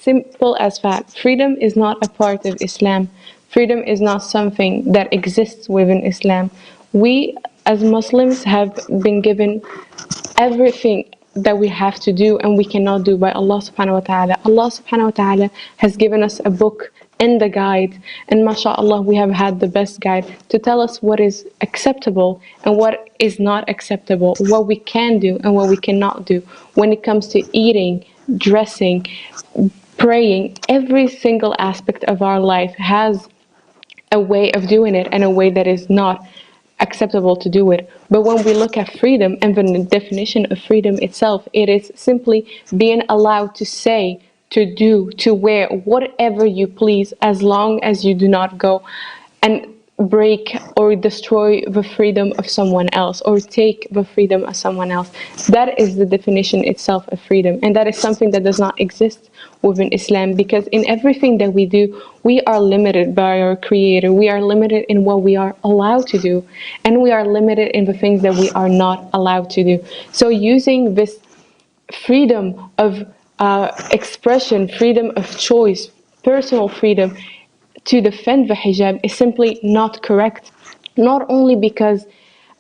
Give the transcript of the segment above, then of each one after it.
simple as fact. Freedom is not a part of Islam. Freedom is not something that exists within Islam. We as Muslims have been given everything that we have to do and we cannot do by Allah subhanahu wa ta'ala. Allah subhanahu wa ta'ala has given us a book and the guide, and mashallah we have had the best guide to tell us what is acceptable and what is not acceptable, what we can do and what we cannot do when it comes to eating, dressing, praying. Every single aspect of our life has a way of doing it and a way that is not acceptable to do it. But when we look at freedom and the definition of freedom itself, it is simply being allowed to say, to do, to wear whatever you please, as long as you do not go and break or destroy the freedom of someone else or take the freedom of someone else. That is the definition itself of freedom, and that is something that does not exist within Islam, because in everything that we do, we are limited by our Creator. We are limited in what we are allowed to do, and we are limited in the things that we are not allowed to do. So using this freedom of expression, freedom of choice, personal freedom to defend the hijab is simply not correct. Not only because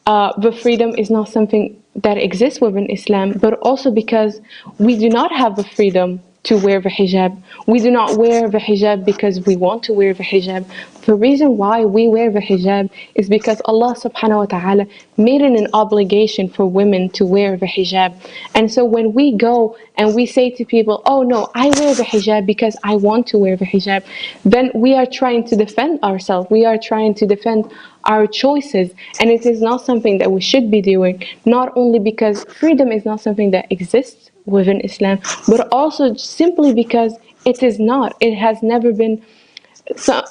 the freedom is not something that exists within Islam, but also because we do not have the freedom to wear the hijab. We do not wear the hijab because we want to wear the hijab. The reason why we wear the hijab is because Allah subhanahu wa ta'ala made it an obligation for women to wear the hijab. And so when we go and we say to people, oh no, I wear the hijab because I want to wear the hijab, then we are trying to defend ourselves. We are trying to defend our choices, and it is not something that we should be doing, not only because freedom is not something that exists within Islam, but also simply because it is not. It has never been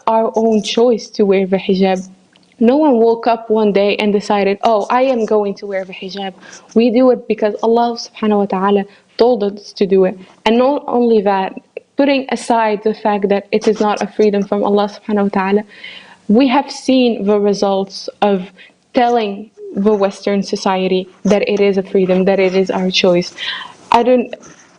our own choice to wear the hijab. No one woke up one day and decided, oh, I am going to wear the hijab. We do it because Allah subhanahu wa ta'ala told us to do it. And not only that, putting aside the fact that it is not a freedom from Allah subhanahu wa ta'ala, we have seen the results of telling the Western society that it is a freedom, that it is our choice.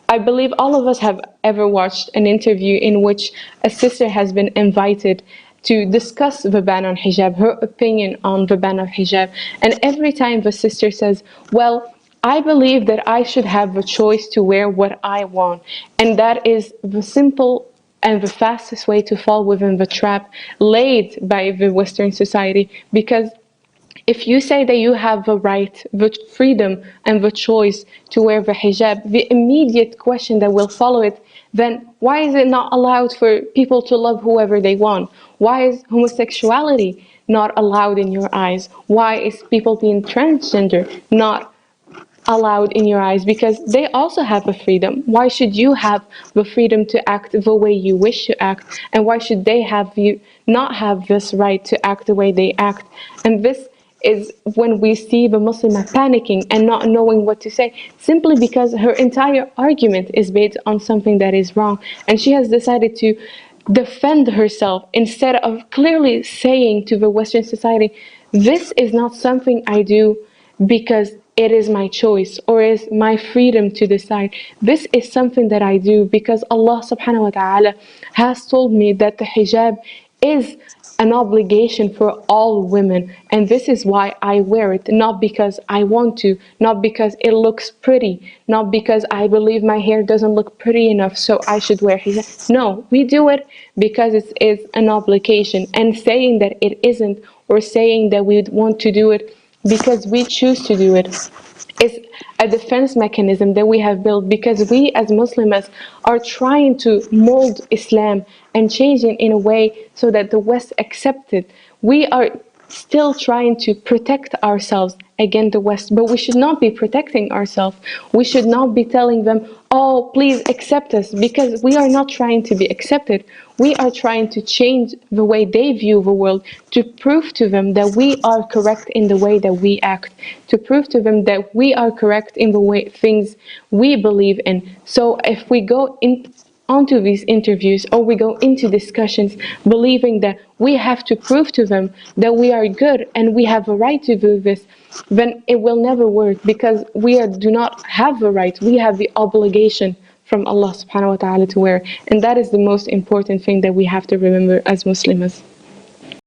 I believe all of us have ever watched an interview in which a sister has been invited to discuss the ban on hijab, her opinion on the ban of hijab. And every time the sister says, well, I believe that I should have the choice to wear what I want. And that is the simple and the fastest way to fall within the trap laid by the Western society. Because if you say that you have the right, the freedom and the choice to wear the hijab, the immediate question that will follow it, then why is it not allowed for people to love whoever they want? Why is homosexuality not allowed in your eyes? Why is people being transgender not allowed in your eyes? Because they also have a freedom. Why should you have the freedom to act the way you wish to act? And why should they have you not have this right to act the way they act? And this is when we see the Muslima panicking and not knowing what to say, simply because her entire argument is based on something that is wrong, and she has decided to defend herself instead of clearly saying to the Western society, this is not something I do because it is my choice or is my freedom to decide. This is something that I do because Allah subhanahu wa ta'ala has told me that the hijab is an obligation for all women, and this is why I wear it, not because I want to, not because it looks pretty, not because I believe my hair doesn't look pretty enough so I should wear hijab. No, we do it because it is an obligation, and saying that it isn't, or saying that we want to do it because we choose to do it, is a defense mechanism that we have built, because we as Muslims are trying to mold Islam and change it in a way so that the West accepts it. We are still trying to protect ourselves against the West, but we should not be protecting ourselves. We should not be telling them, oh, please accept us, because we are not trying to be accepted. We are trying to change the way they view the world, to prove to them that we are correct in the way that we act, to prove to them that we are correct in the way things we believe in. So if we go onto these interviews, or we go into discussions believing that we have to prove to them that we are good and we have a right to do this, then it will never work, because we do not have the right, we have the obligation from Allah subhanahu wa ta'ala to wear. And that is the most important thing that we have to remember as Muslims.